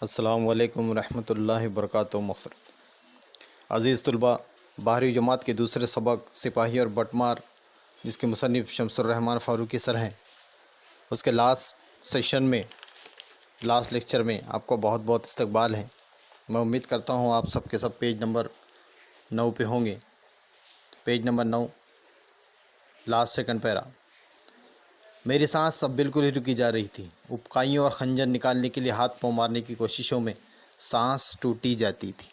अस्सलाम वालेकुम रहमतुल्लाहि वबरकातुहू। मग़फ़िरत। अज़ीज़ तलबा, बारहवीं जमात के दूसरे सबक सिपाही और बटमार, जिसके मुसन्निफ़ शम्सुर रहमान फ़ारूक़ी सर हैं, उसके लास्ट सेशन में, लास्ट लेक्चर में आपको बहुत बहुत इस्तक़बाल है। मैं उम्मीद करता हूँ आप सब के सब पेज नंबर 9 पे होंगे। Page number 9, last second para. मेरी सांस अब बिल्कुल ही रुकी जा रही थी। उपकाइयों और खंजर निकालने के लिए हाथ पाँव मारने की कोशिशों में सांस टूटी जाती थी।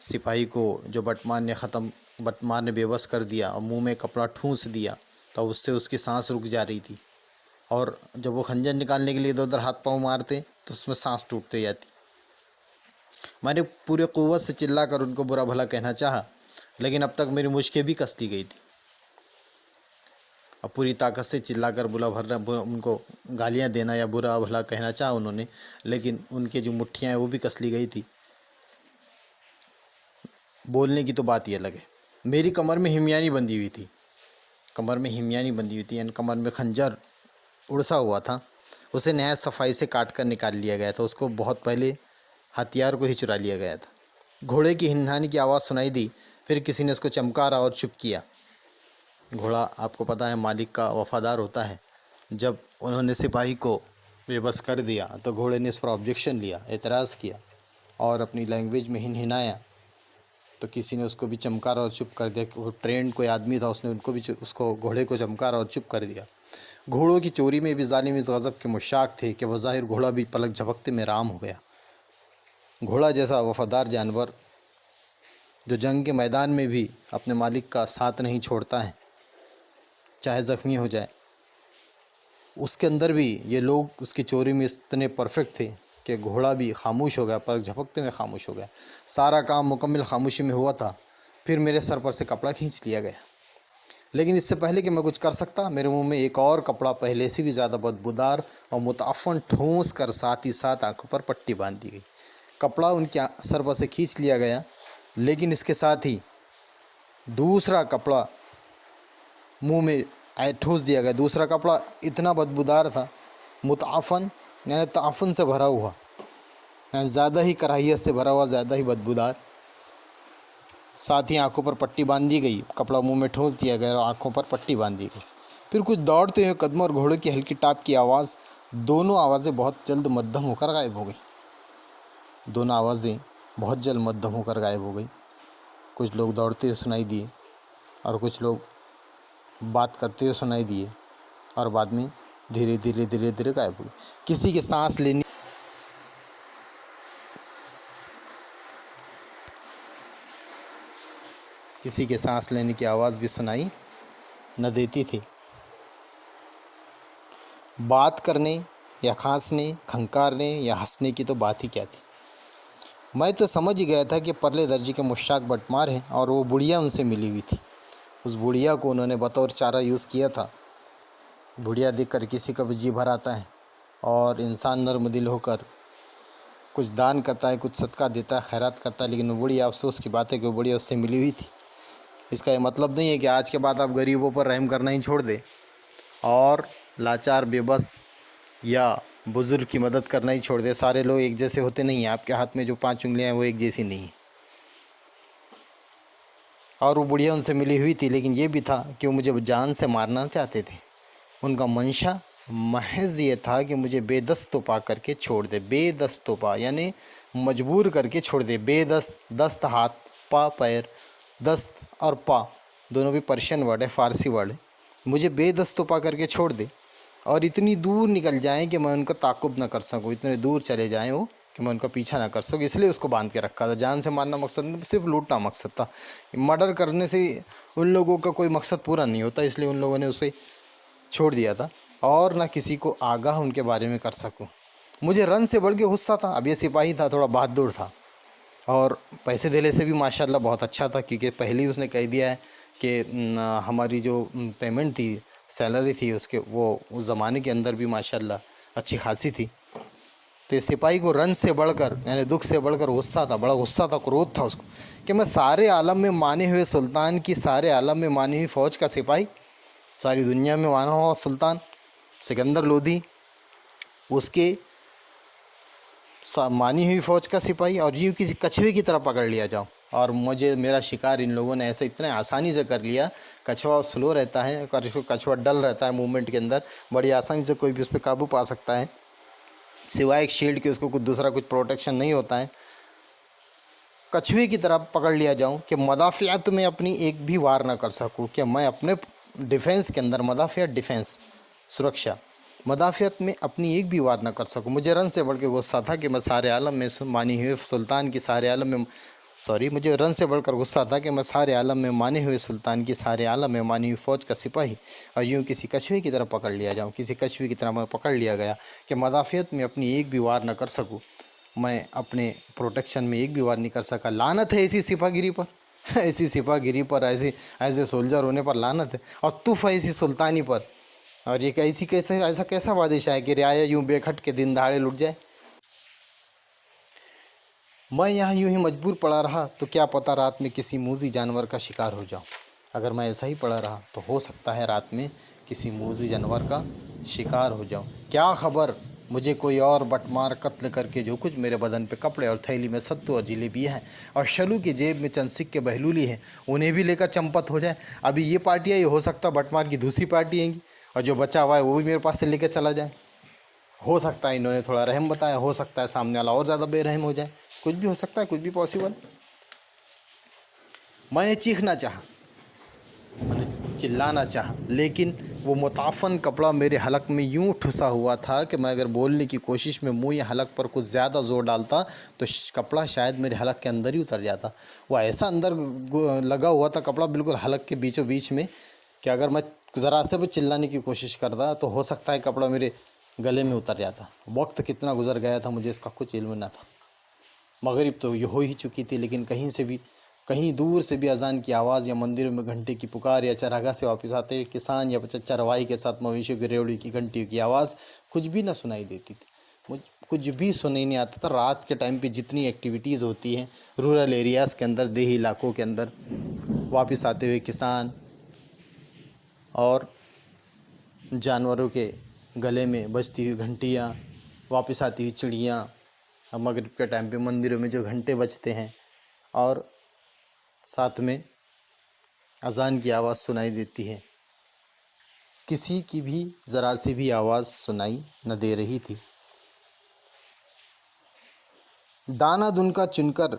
सिपाही को जो बटमार ने बेबस कर दिया और मुंह में कपड़ा ठूंस दिया, तो उससे उसकी सांस रुक जा रही थी। और जब वो खंजर निकालने के लिए इधर उधर हाथ पाँव मारते तो उसमें सांस टूटते जाती। मैंने पूरे क़ुव्वत से चिल्ला कर उनको बुरा भला कहना चाहा, लेकिन अब तक मेरी मुश्कें भी कस ली गई थी। अब पूरी ताकत से चिल्लाकर उनको गालियां देना या बुरा भला कहना चाहा उन्होंने, लेकिन उनके जो मुट्ठियाँ हैं वो भी कस ली गई थी। बोलने की तो बात ही अलग है। मेरी कमर में हिमयानी बंधी हुई थी। यानी कमर में खंजर उड़सा हुआ था। उसे नहायत सफाई से काट कर निकाल लिया गया था। उसको बहुत पहले हथियार को ही चुरा लिया गया था। घोड़े की हिनहानी की आवाज़ सुनाई दी। फिर किसी ने उसको चमकारा और चुप किया। घोड़ा, आपको पता है, मालिक का वफ़ादार होता है। जब उन्होंने सिपाही को बेबस कर दिया तो घोड़े ने इस पर ऑब्जेक्शन लिया, एतराज़ किया और अपनी लैंग्वेज में हिनहिनाया। तो किसी ने उसको भी चमकारा और चुप कर दिया। वो ट्रेंड कोई आदमी था, उसने उसको घोड़े को चमकारा और चुप कर दिया। घोड़ों की चोरी में भी ज़ालिम इस गज़ब के मुशाक थे कि बज़ाहिर घोड़ा भी पलक झपकते में राम हो गया। घोड़ा जैसा वफ़ादार जानवर जो जंग के मैदान में भी अपने मालिक का साथ नहीं छोड़ता है, चाहे ज़ख्मी हो जाए, उसके अंदर भी ये लोग उसकी चोरी में इतने परफेक्ट थे कि घोड़ा भी खामोश हो गया, पलक झपकते में खामोश हो गया। सारा काम मुकम्मल खामोशी में हुआ था। फिर मेरे सर पर से कपड़ा खींच लिया गया, लेकिन इससे पहले कि मैं कुछ कर सकता, मेरे मुंह में एक और कपड़ा पहले से भी ज़्यादा बदबूदार और मुताफ़न ठूंस कर साथ ही साथ आंखों पर पट्टी बांध दी गई। कपड़ा उनके सर पर से खींच लिया गया, लेकिन इसके साथ ही दूसरा कपड़ा मुंह में ठूस दिया गया। दूसरा कपड़ा इतना बदबूदार था, मुताफ़न यानी ताफ़न से भरा हुआ, यानी ज़्यादा ही कराहियत से भरा हुआ, ज़्यादा ही बदबूदार। साथ ही आंखों पर पट्टी बांध दी गई। कपड़ा मुंह में ठूस दिया गया और आंखों पर पट्टी बांध दी गई। फिर कुछ दौड़ते हुए कदमों और घोड़े की हल्की टाप की आवाज़, दोनों आवाज़ें बहुत जल्द मध्यम होकर गायब हो गई। कुछ लोग दौड़ते हुए सुनाई दिए और कुछ लोग बात करते हुए सुनाई दिए और बाद में धीरे धीरे गायब हो गए। किसी के सांस लेने की आवाज़ भी सुनाई न देती थी। बात करने या खांसने, खंकारने या हंसने की तो बात ही क्या थी। मैं तो समझ ही गया था कि परले दर्जे के मुश्ताक बटमार हैं और वो बुढ़िया उनसे मिली हुई थी। उस बुढ़िया को उन्होंने बतौर चारा यूज़ किया था। बुढ़िया देखकर किसी का भी जी भर आता है और इंसान नर्म दिल होकर कुछ दान करता है, कुछ सदका देता है, खैरात करता है। लेकिन वो बुढ़िया, अफसोस की बात है कि वो बुढ़िया उससे मिली हुई थी। इसका ये मतलब नहीं है कि आज के बाद आप गरीबों पर रहम करना ही छोड़ दें और लाचार, बेबस या बुज़ुर्ग की मदद करना ही छोड़ दें। सारे लोग एक जैसे होते नहीं हैं। आपके हाथ में जो 5 उंगलियां हैं वो एक जैसी नहीं। और वो बुढ़िया उनसे मिली हुई थी, लेकिन ये भी था कि वो मुझे जान से मारना चाहते थे। उनका मंशा महज ये था कि मुझे बेदस्त पा करके छोड़ दे। बेदस्त पा यानी मजबूर करके छोड़ दे। बेदस्त, दस्त हाथ, पा पैर। दस्त और पा दोनों भी पर्शियन वर्ड है, फ़ारसी वर्ड है। मुझे बेदस्त पा करके छोड़ दे और इतनी दूर निकल जाएं कि मैं उनका ताक़ुब ना कर सकूं। इतने दूर चले जाएं वो कि मैं उनका पीछा ना कर सकूं। इसलिए उसको बांध के रखा था। जान से मारना मकसद नहीं, सिर्फ लूटना मकसद था। मर्डर करने से उन लोगों का कोई मकसद पूरा नहीं होता, इसलिए उन लोगों ने उसे छोड़ दिया था और ना किसी को आगाह उनके बारे में कर सकूं। मुझे रन से बढ़ के गुस्सा था। अब ये सिपाही था, थोड़ा बहादुर था और पैसे देने से भी माशाल्लाह बहुत अच्छा था, क्योंकि पहले ही उसने कह दिया है कि हमारी जो पेमेंट थी, सैलरी थी उसके, वो उस ज़माने के अंदर भी माशाल्लाह अच्छी खासी थी। तो इस सिपाही को रन से बढ़कर यानी दुख से बढ़कर गुस्सा था, बड़ा गुस्सा था, क्रोध था उसको कि मैं सारे आलम में माने हुए सुल्तान की, सारे आलम में मानी हुई फ़ौज का सिपाही, सारी दुनिया में माना हुआ सुल्तान सिकंदर लोधी, उसके मानी हुई फ़ौज का सिपाही और यूँ किसी कछुए की तरह पकड़ लिया जाऊँ और मुझे मेरा शिकार इन लोगों ने ऐसे इतने आसानी से कर लिया। कछुआ स्लो रहता है, कछुआ डल रहता है मूवमेंट के अंदर, बड़ी आसानी से कोई भी उस पर काबू पा सकता है, सिवाय एक शील्ड के उसको कुछ दूसरा कुछ प्रोटेक्शन नहीं होता है। कछुए की तरह पकड़ लिया जाऊं कि मदाफ़ियात में अपनी एक भी वार ना कर सकूं, कि मैं अपने डिफेंस के अंदर, मदाफ़ियात डिफेंस सुरक्षा, मदाफ़ियात में अपनी एक भी वार ना कर सकूं। मुझे रन से बढ़ के गुस्सा था कि मैं सारे आलम में मानी हुए सुल्तान की सारे आलम में मुझे रन से बढ़कर गुस्सा था कि मैं सारे आलम में माने हुए सुल्तान की सारे आलम में मानी हुई फ़ौज का सिपाही और यूँ किसी कछुए की तरह पकड़ लिया जाऊँ, किसी कछुए की तरह मैं पकड़ लिया गया कि मदाफ़ियत में अपनी एक भी वार न कर सकूँ, मैं अपने प्रोटेक्शन में एक भी वार नहीं कर सका। लानत है ऐसी सिपाहीगिरी पर ऐसी सिपाहीगिरी पर, ऐसे ऐसे सोल्जर होने पर लानत है, और तुफ़ है ऐसी सुल्तानी पर। और ये ऐसा कैसा बादशाह है कि रियाया यूँ बेखट के दिन दहाड़े लुट जाए। मैं यहाँ यूँ ही मजबूर पड़ा रहा तो क्या पता रात में किसी मूज़ी जानवर का शिकार हो जाऊँ। अगर मैं ऐसा ही पड़ा रहा तो हो सकता है रात में किसी मूज़ी जानवर का शिकार हो जाऊँ। क्या खबर, मुझे कोई और बटमार कत्ल करके जो कुछ मेरे बदन पे कपड़े और थैली में सत्तू और जलेबी है और शलू की जेब में चंद सिक्के बहलूली है, उन्हें भी लेकर चंपत हो जाए। अभी ये पार्टियाँ, ये हो सकता है बटमार की दूसरी पार्टी आएंगी और जो बचा हुआ है वो भी मेरे पास से लेकर चला जाए। हो सकता है इन्होंने थोड़ा रहम बताया, हो सकता है सामने वाला और ज़्यादा बेरहम हो जाए, कुछ भी हो सकता है, कुछ भी पॉसिबल। मैंने चीखना चाहा, मैंने चिल्लाना चाहा, लेकिन वो मुताफ़न कपड़ा मेरे हलक में यूं ठुसा हुआ था कि मैं अगर बोलने की कोशिश में मुँह या हलक पर कुछ ज़्यादा ज़ोर डालता तो कपड़ा शायद मेरे हलक के अंदर ही उतर जाता। वो ऐसा अंदर लगा हुआ था कपड़ा बिल्कुल हलक के बीचों बीच में कि अगर मैं ज़रा से भी चिल्लाने की कोशिश करता तो हो सकता है कपड़ा मेरे गले में उतर जाता। वक्त कितना गुजर गया था मुझे इसका कुछ इल्म न था। मगरिब तो ये हो ही चुकी थी, लेकिन कहीं दूर से भी अजान की आवाज़ या मंदिर में घंटे की पुकार या चरागाह से वापस आते किसान या चरवाही के साथ मवेशियों की रेवड़ी की घंटियों की आवाज़ कुछ भी ना सुनाई देती थी। मुझे कुछ भी सुनाई नहीं आता था। रात के टाइम पे जितनी एक्टिविटीज़ होती हैं रूरल एरियाज़ के अंदर, देही इलाकों के अंदर, वापस आते हुए किसान और जानवरों के गले में बजती हुई घंटियाँ, वापस आती हुई चिड़ियाँ, मगरिब के टाइम पे मंदिरों में जो घंटे बजते हैं और साथ में अजान की आवाज़ सुनाई देती है, किसी की भी ज़रा सी भी आवाज़ सुनाई न दे रही थी। दाना दुनका चुनकर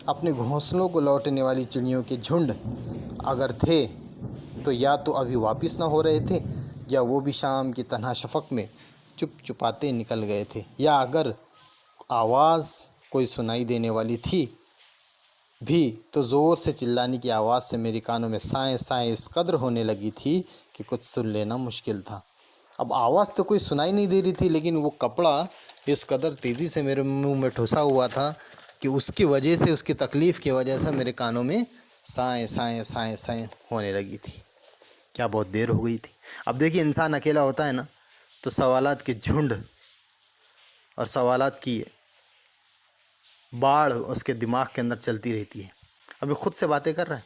अपने घोंसलों को लौटने वाली चिड़ियों के झुंड अगर थे तो या तो अभी वापस ना हो रहे थे या वो भी शाम की तन्हा शफक में चुप चुपाते निकल गए थे, या अगर आवाज़ कोई सुनाई देने वाली थी भी तो ज़ोर से चिल्लाने की आवाज़ से मेरे कानों में साएं साएं इस कदर होने लगी थी कि कुछ सुन लेना मुश्किल था। अब आवाज़ तो कोई सुनाई नहीं दे रही थी, लेकिन वो कपड़ा इस कदर तेज़ी से मेरे मुंह में ठुसा हुआ था कि उसकी वजह से, उसकी तकलीफ़ की वजह से मेरे कानों में साएं साएं साएं साएं होने लगी थी। क्या बहुत देर हो गई थी। अब देखिए, इंसान अकेला होता है ना तो सवालात के झुंड और सवालात की बाढ़ उसके दिमाग के अंदर चलती रहती है। अभी खुद से बातें कर रहा है,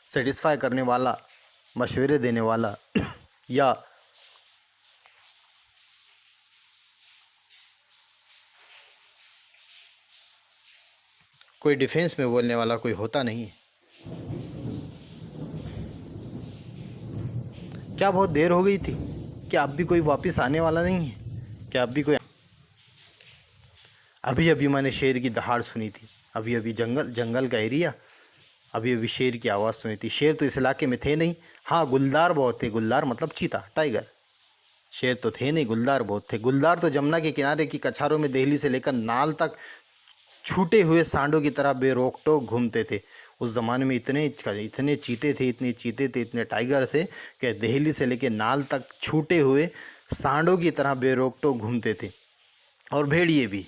सेटिस्फाई करने वाला, मशवरे देने वाला या कोई डिफेंस में बोलने वाला कोई होता नहीं है। क्या बहुत देर हो गई थी? क्या अब भी कोई वापस आने वाला नहीं है? क्या अब भी कोई? अभी अभी मैंने शेर की दहाड़ सुनी थी, अभी अभी जंगल का एरिया, अभी अभी शेर की आवाज़ सुनी थी। शेर तो इस इलाके में थे नहीं, हाँ गुलदार बहुत थे। गुलदार मतलब चीता, टाइगर। शेर तो थे नहीं, गुलदार बहुत थे। गुलदार तो जमुना के किनारे की कछारों में देहली से लेकर नाल तक छूटे हुए सांडों की तरह बेरोक टोक घूमते थे। उस ज़माने में इतने चीते थे, इतने टाइगर थे कि देहली से लेकर नाल तक छूटे हुए सांडों की तरह बेरोक टोक घूमते थे। और भेड़िए भी।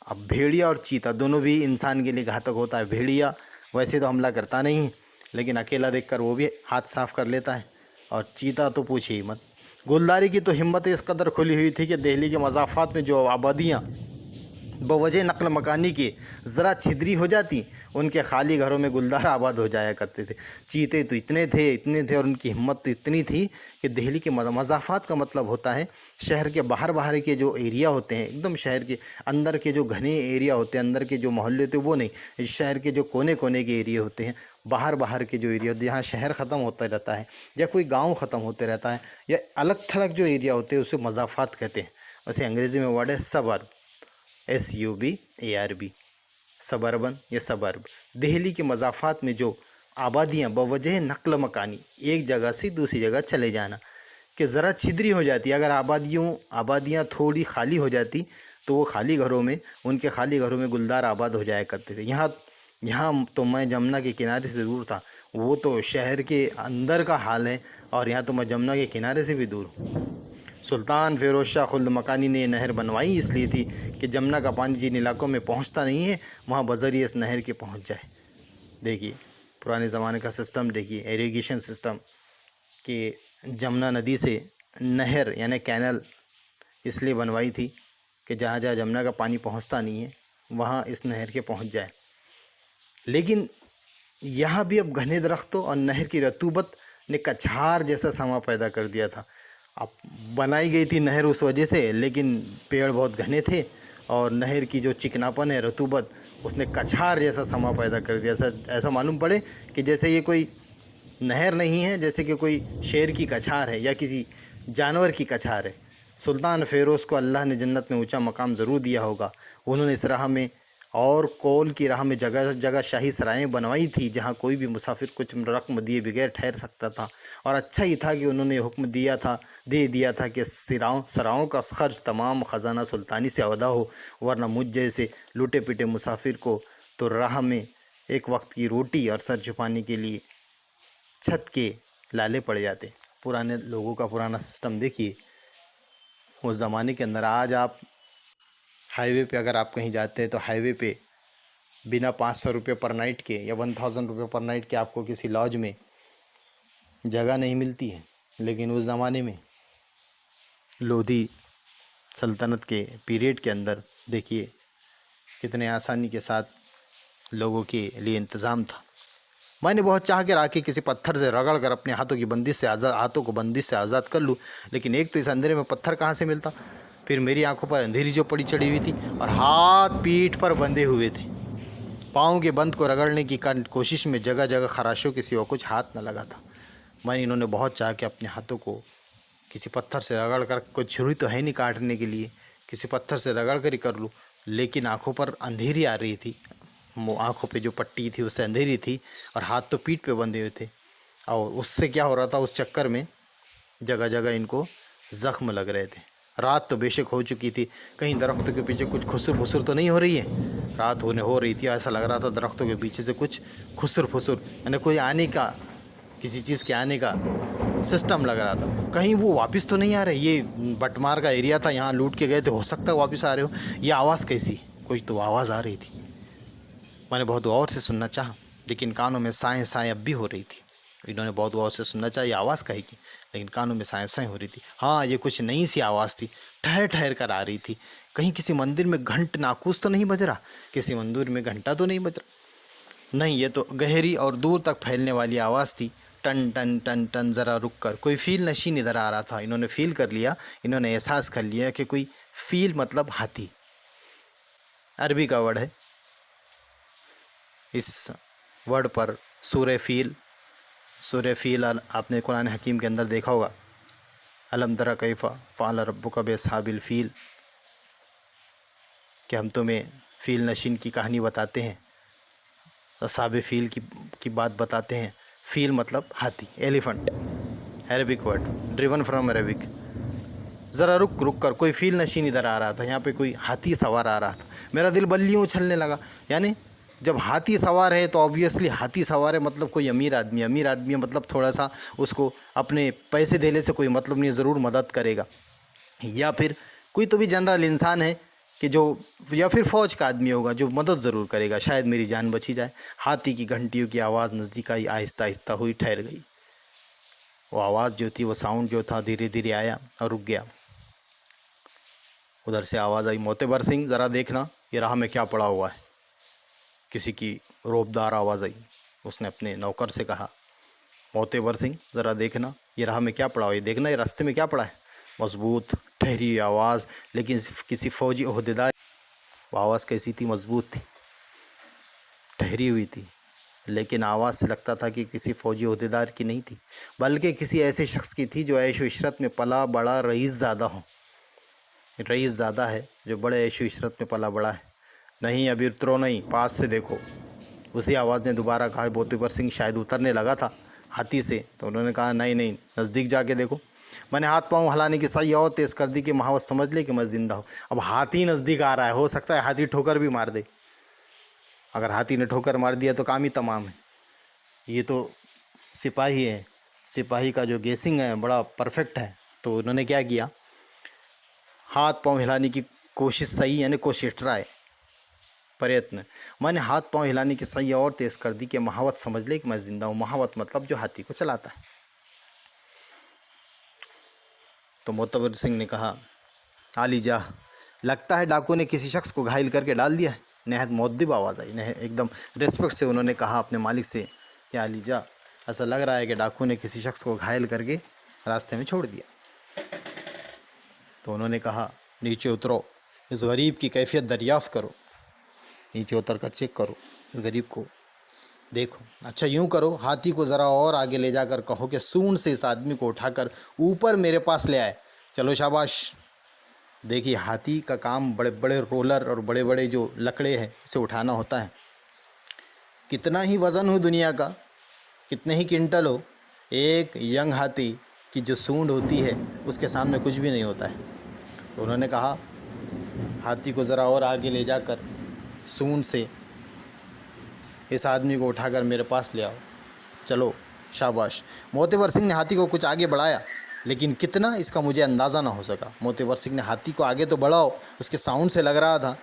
अब भेड़िया और चीता दोनों भी इंसान के लिए घातक होता है। भेड़िया वैसे तो हमला करता नहीं, लेकिन अकेला देखकर वो भी हाथ साफ कर लेता है, और चीता तो पूछिए ही मत। गुलदारी की तो हिम्मत इस कदर खुली हुई थी कि दिल्ली के मज़ाफ़ात में जो आबादियाँ बवजह नक़ल मकानी के ज़रा छिद्री हो जाती, उनके खाली घरों में गुलदार आबाद हो जाया करते थे। चीते तो इतने थे और उनकी हिम्मत तो इतनी थी कि दिल्ली के मज़ाफ़ात का मतलब होता है शहर के बाहर के जो एरिया होते हैं, एकदम शहर के अंदर के जो घने एरिया होते हैं, अंदर के जो मोहल्ले होते हैं वो नहीं, शहर के जो कोने कोने के एरिया होते हैं, बाहर के जो एरिया होते हैं जहाँ शहर ख़त्म होता रहता है या कोई गाँव ख़त्म होते रहता है या अलग थलग जो एरिया होते हैं उसे मज़ाफ़ात कहते हैं। वैसे अंग्रेज़ी में वर्ड है सबर्ब, SUBARB, सबर्बन या सबर्ब। दिल्ली के मज़ाफ़ात में जो आबादियाँ बवजह नक़ल मकानी, एक जगह से दूसरी जगह चले जाना, कि ज़रा छिद्री हो जाती। अगर आबादियाँ थोड़ी खाली हो जाती तो वो खाली घरों में, उनके खाली घरों में गुलदार आबाद हो जाया करते थे। यहाँ तो मैं जमुना के किनारे से दूर था, वो तो शहर के अंदर का हाल है, और यहाँ तो मैं जमुना के किनारे से भी दूर हूँ। सुल्तान फ़िरोज़ शाह खुल्द मकानी ने नहर बनवाई इसलिए थी कि जमुना का पानी जिन इलाकों में पहुंचता नहीं है वहां बज़रिए इस नहर के पहुंच जाए। देखिए पुराने ज़माने का सिस्टम, देखिए इरिगेशन सिस्टम कि जमुना नदी से नहर यानी कैनल इसलिए बनवाई थी कि जहाँ जहाँ जमुना का पानी पहुंचता नहीं है वहाँ इस नहर के पहुंच जाए। लेकिन यहाँ भी अब घने दरख्तों और नहर की रतूबत ने कछार जैसा समा पैदा कर दिया था। अब बनाई गई थी नहर उस वजह से, लेकिन पेड़ बहुत घने थे और नहर की जो चिकनापन है, रतूबत, उसने कछार जैसा समा पैदा कर दिया था। ऐसा मालूम पड़े कि जैसे ये कोई नहर नहीं है, जैसे कि कोई शेर की कछार है या किसी जानवर की कछार है। सुल्तान फ़िरोज़ को अल्लाह ने जन्नत में ऊंचा मकाम ज़रूर दिया होगा। उन्होंने इस राह में और कोल की राह में जगह जगह शाही सराएँ बनवाई थी जहाँ कोई भी मुसाफिर कुछ रकम दिए बगैर ठहर सकता था। और अच्छा ही था कि उन्होंने हुक्म दे दिया था कि सराओं का खर्च तमाम ख़जाना सुल्तानी से अदा हो, वरना मुझ जैसे लूटे पिटे मुसाफिर को तो राह में एक वक्त की रोटी और सर छुपाने के लिए छत के लाले पड़ जाते। पुराने लोगों का पुराना सिस्टम देखिए उस ज़माने के अंदर। आज आप हाईवे पे अगर आप कहीं जाते हैं तो हाईवे पे बिना 500 रुपये पर नाइट के या 1000 रुपये पर नाइट के आपको किसी लॉज में जगह नहीं मिलती है। लेकिन उस ज़माने में लोधी सल्तनत के पीरियड के अंदर देखिए कितने आसानी के साथ लोगों के लिए इंतज़ाम था। मैंने बहुत चाह के राखी किसी पत्थर से रगड़ कर अपने हाथों को बंदिश से आज़ाद कर लूँ, लेकिन एक तो इस अंधेरे में पत्थर कहाँ से मिलता। फिर मेरी आंखों पर अंधेरी जो पड़ी चढ़ी हुई थी और हाथ पीठ पर बंधे हुए थे। पाँव के बंद को रगड़ने की कोशिश में जगह जगह खराशों के सिवा कुछ हाथ न लगा था। मैंने इन्होंने बहुत चाह के अपने हाथों को किसी पत्थर से रगड़ कर, कोई छुरी तो है नहीं काटने के लिए, किसी पत्थर से रगड़ कर ही कर लूँ, लेकिन आंखों पर अंधेरी आ रही थी। आंखों पे जो पट्टी थी उससे अंधेरी थी और हाथ तो पीठ पे बंधे हुए थे। और उससे क्या हो रहा था, उस चक्कर में जगह जगह इनको ज़ख्म लग रहे थे। रात तो बेशक हो चुकी थी, कहीं दरख्तों के पीछे कुछ खुसर फुसर तो नहीं हो रही है। रात हो रही थी, ऐसा लग रहा था दरख्तों के पीछे से कुछ खुसर फुसर, यानी कोई आने का, किसी चीज़ के आने का सिस्टम लग रहा था। कहीं वो वापस तो नहीं आ रहे, ये बटमार का एरिया था, यहाँ लूट के गए थे, हो सकता है वापस आ रहे हो। ये आवाज़ कैसी, कोई तो आवाज़ आ रही थी। मैंने बहुत गौर से सुनना चाहा, लेकिन कानों में साएँ साएँ अब भी हो रही थी। इन्होंने बहुत गौर से सुनना चाहा, ये आवाज़ कहीं की, लेकिन कानों में साएँ साएँ हो रही थी। हाँ, ये कुछ नई सी आवाज़ थी, ठहर ठहर कर आ रही थी। कहीं किसी मंदिर में घंट नाकूस तो नहीं बज रहा, किसी मंदिर में घंटा तो नहीं बज रहा, नहीं, ये तो गहरी और दूर तक फैलने वाली आवाज़ थी। टन टन टन टन, ज़रा रुक कर, कोई फील नशीन इधर आ रहा था। इन्होंने फील कर लिया, इन्होंने एहसास कर लिया कि कोई फील मतलब हाथी, अरबी का वर्ड है। इस वर्ड पर सूरह फ़ील आपने कुरान हकीम के अंदर देखा होगा, अलम तरा कैफ़ा फ़अल रब्बुका बिअस्हाबिल फ़ील, कि हम तुम्हें फ़ील नशीन की कहानी बताते हैं, असहाबे फ़ील की बात बताते हैं। फ़ील मतलब हाथी, elephant, Arabic word, driven from Arabic. ज़रा रुक कर, कोई फ़ील नशीन इधर आ रहा था, यहाँ पे कोई हाथी सवार आ रहा था। मेरा दिल बल्लियों उछलने लगा। यानी जब हाथी सवार है तो ऑब्वियसली हाथी सवार है मतलब कोई अमीर आदमी है, मतलब थोड़ा सा उसको अपने पैसे देने से कोई मतलब नहीं, ज़रूर मदद करेगा। या फिर कोई तो भी जनरल इंसान है कि जो, या फिर फ़ौज का आदमी होगा जो मदद ज़रूर करेगा, शायद मेरी जान बची जाए। हाथी की घंटियों की आवाज़ नज़दीक आई, आहिस्ता आहिस्ता हुई, ठहर गई। वो आवाज़ जो थी, वो साउंड जो था, धीरे धीरे आया और रुक गया। उधर से आवाज़ आई, मोतेबर सिंह ज़रा देखना, ये राह में क्या पड़ा हुआ है। किसी की रौबदार आवाज़ आई। उसने अपने नौकर से कहा, मोतेवर सिंह ज़रा देखना ये राह में क्या पड़ा हुआ है, देखना ये रास्ते में क्या पड़ा है। मजबूत ठहरी हुई आवाज़, लेकिन किसी फ़ौजी ओहदेदार। वो आवाज़ कैसी थी, मजबूत थी, ठहरी हुई थी, लेकिन आवाज़ से लगता था कि किसी फ़ौजी ओहदेदार की नहीं थी, बल्कि किसी ऐसे शख्स की थी जो ऐश व इशरत में पला बड़ा रईस ज़्यादा हो। रईस ज़्यादा है जो बड़े ऐश व इशरत में पला बड़ा है। नहीं अभी उतरो नहीं, पास से देखो। उसी आवाज़ ने दोबारा कहा। मोतेवर सिंह शायद उतरने लगा था हाथी से, तो उन्होंने कहा, नहीं नहीं, नज़दीक जाके देखो। मैंने हाथ पाँव हिलाने की सही और तेज़ कर दी कि महावत समझ ले कि मैं ज़िंदा हूँ। अब हाथी नज़दीक आ रहा है, हो सकता है हाथी ठोकर भी मार दे। अगर हाथी ने ठोकर मार दिया तो काम ही तमाम है। ये तो सिपाही है, सिपाही का जो गेसिंग है बड़ा परफेक्ट है। तो उन्होंने क्या किया, हाथ पाँव हिलाने की कोशिश सही, यानी कोशिश ट्राई, प्रयत्न। मैंने हाथ पाँव हिलाने की सही और तेज़ कर दी कि महावत समझ ले कि मैं ज़िंदा हूँ। महावत मतलब जो हाथी को चलाता है। तो मोतेवर सिंह ने कहा, आली जा, लगता है डाकू ने किसी शख्स को घायल करके डाल दिया है। नहायत मुअद्दिब आवाज़ आई। एकदम रिस्पेक्ट से उन्होंने कहा अपने मालिक से कि आली जा, ऐसा लग रहा है कि डाकू ने किसी शख्स को घायल करके रास्ते में छोड़ दिया। तो उन्होंने कहा, नीचे उतरो, इस गरीब की कैफियत दरियाफ़्त करो। नीचे उतर कर चेक करो, इस गरीब को देखो। अच्छा यूँ करो, हाथी को ज़रा और आगे ले जाकर कहो कि सूंड से इस आदमी को उठाकर ऊपर मेरे पास ले आए। चलो शाबाश। देखिए हाथी का काम बड़े बड़े रोलर और बड़े बड़े जो लकड़े हैं इसे उठाना होता है। कितना ही वज़न हो दुनिया का, कितने ही क्विंटल हो, एक यंग हाथी की जो सूंड होती है उसके सामने कुछ भी नहीं होता है। तो उन्होंने कहा, हाथी को ज़रा और आगे ले जाकर सूंड से इस आदमी को उठाकर मेरे पास ले आओ। चलो शाबाश। मोतेवर सिंह ने हाथी को कुछ आगे बढ़ाया, लेकिन कितना इसका मुझे अंदाज़ा ना हो सका। मोतेवर सिंह ने हाथी को आगे तो बढ़ाओ, उसके साउंड से लग रहा था,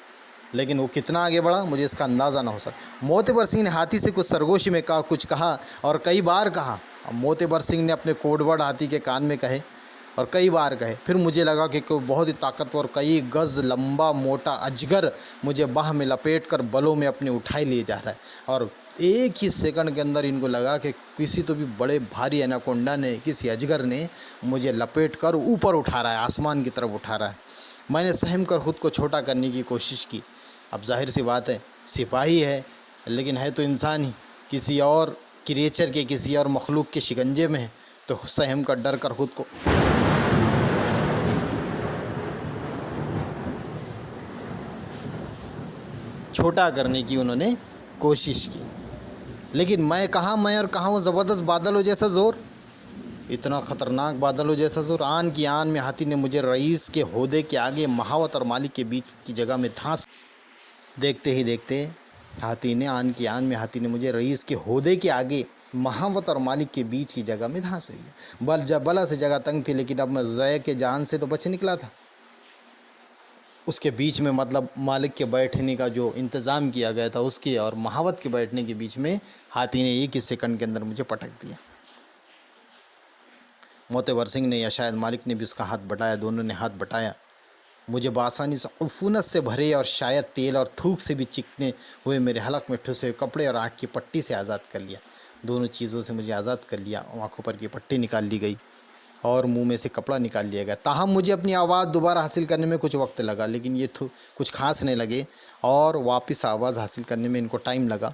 लेकिन वो कितना आगे बढ़ा मुझे इसका अंदाज़ा ना हो सका। मोतेवर सिंह ने हाथी से कुछ सरगोशी में कहा, कुछ कहा और कई बार कहा। मोतेवर सिंह ने अपने कोडवर्ड हाथी के कान में कहे और कई बार कहे। फिर मुझे लगा कि कोई बहुत ही ताकतवर, कई गज़ लंबा मोटा अजगर मुझे बाह में लपेट कर बलों में अपने उठाए लिए जा रहा है। और एक ही सेकंड के अंदर इनको लगा कि किसी तो भी बड़े भारी एनाकोंडा ने, किसी अजगर ने मुझे लपेट कर ऊपर उठा रहा है, आसमान की तरफ उठा रहा है। मैंने सहम कर ख़ुद को छोटा करने की कोशिश की। अब जाहिर सी बात है, सिपाही है लेकिन है तो इंसान ही, किसी और क्रिएचर के, किसी और मखलूक के शिकंजे में है। तो सहम कर डर कर ख़ुद को छोटा करने की उन्होंने कोशिश की। लेकिन मैं और कहाँ वो ज़बरदस्त बादलों जैसा ज़ोर, इतना ख़तरनाक बादलों जैसा ज़ोर। आन की आन में हाथी ने मुझे रईस के ओहदे के आगे महावत और मालिक के बीच की जगह में धांस। देखते ही देखते हाथी ने मुझे रईस के ओहदे के आगे महावत और मालिक के बीच की जगह में धांस लिया। बला से जगह तंग थी, लेकिन अब मैं ज़य के जान से तो बच निकला था। उसके बीच में मतलब मालिक के बैठने का जो इंतज़ाम किया गया था उसके और महावत के बैठने के बीच में हाथी ने एक ही सेकंड के अंदर मुझे पटक दिया। मोतेवर सिंह ने या शायद मालिक ने भी उसका हाथ बटाया, दोनों ने हाथ बटाया। मुझे बासानी से उफ़ूनत से भरे और शायद तेल और थूक से भी चिकने हुए मेरे हलक में ठुसे हुए कपड़े और आँख की पट्टी से आज़ाद कर लिया। दोनों चीज़ों से मुझे आज़ाद कर लिया। आँखों पर की पट्टी निकाल ली गई और मुंह में से कपड़ा निकाल लिया गया। ताहम मुझे अपनी आवाज़ दोबारा हासिल करने में कुछ वक्त लगा, लेकिन ये कुछ खास नहीं लगे और वापस आवाज़ हासिल करने में इनको टाइम लगा।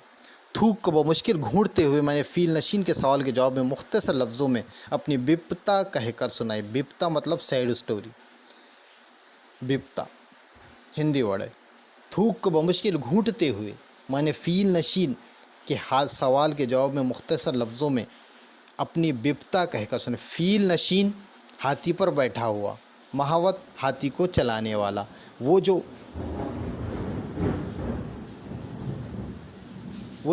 थूक को बमुश्किल घूंटते हुए मैंने फ़ील नशीन के सवाल के जवाब में मुख्तसर लफ्ज़ों में अपनी बिपता कहकर सुनाई। बिपता मतलब सैड स्टोरी, बिपता हिंदी वर्ड है। थूक को बमुश्किल घूंटते हुए मैंने फ़ील नशीन के सवाल के जवाब में मुख्तसर लफ्ज़ों में अपनी बिपता कहकर सुने। फ़ील नशीन हाथी पर बैठा हुआ, महावत हाथी को चलाने वाला, वो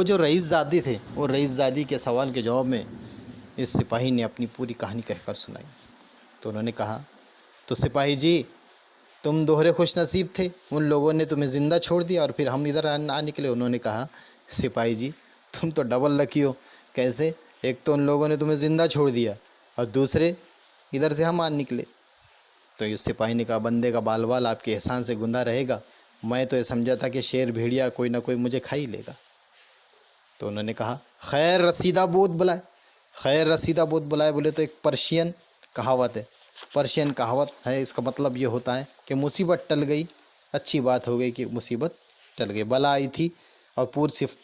जो रईसज़ादी थे, वो रईसज़ादी के सवाल के जवाब में इस सिपाही ने अपनी पूरी कहानी कहकर सुनाई। तो उन्होंने कहा, तो सिपाही जी तुम दोहरे खुश नसीब थे, उन लोगों ने तुम्हें ज़िंदा छोड़ दिया और फिर हम इधर आ निकले। उन्होंने कहा, सिपाही जी तुम तो डबल लकी हो। कैसे? एक तो उन लोगों ने तुम्हें ज़िंदा छोड़ दिया और दूसरे इधर से हम आ निकले। तो इस सिपाही ने कहा, बंदे का बाल बाल आपके एहसान से गुंदा रहेगा। मैं तो ये समझा था कि शेर भेड़िया कोई ना कोई मुझे खा ही लेगा। तो उन्होंने कहा खैर रसीदा बोत बुलाए। खैर रसीदा बोत बुलाए बोले तो एक पर्शियन कहावत है, पर्शियन कहावत है। इसका मतलब ये होता है कि मुसीबत टल गई, अच्छी बात हो गई कि मुसीबत टल गई, बला आई थी। और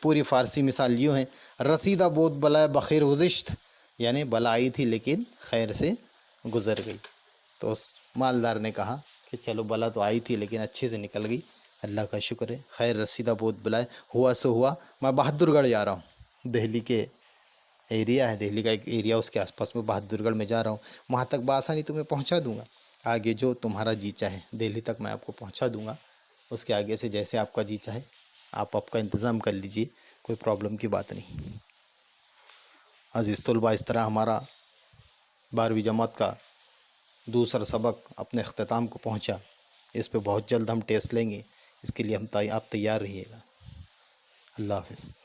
पूरी फ़ारसी मिसाल यूँ है, रसीदा बोत बलाए बखैर गुज़िश्त, यानी बला आई थी लेकिन खैर से गुज़र गई। तो उस मालदार ने कहा कि चलो बला तो आई थी लेकिन अच्छे से निकल गई, अल्लाह का शुक्र है। खैर रसीदा बोत बुलाए, हुआ सो हुआ। मैं बहादुरगढ़ जा रहा हूँ, दिल्ली के एरिया है, दिल्ली का एक एरिया, उसके आसपास में बहादुरगढ़ में जा रहा हूँ। वहाँ तक बआसानी तुम्हें पहुँचा दूँगा, आगे जो तुम्हारा जी चाहे दिल्ली तक मैं आपको पहुँचा दूँगा। उसके आगे से जैसे आपका जी चाहे आप आपका इंतज़ाम कर लीजिए, कोई प्रॉब्लम की बात नहीं। अज़ीज़ तलबा, इस तरह हमारा 12वीं जमात का दूसरा सबक अपने अख्ताम को पहुँचा। इस पे बहुत जल्द हम टेस्ट लेंगे, इसके लिए आप तैयार रहिएगा। अल्लाह हाफ़िज़।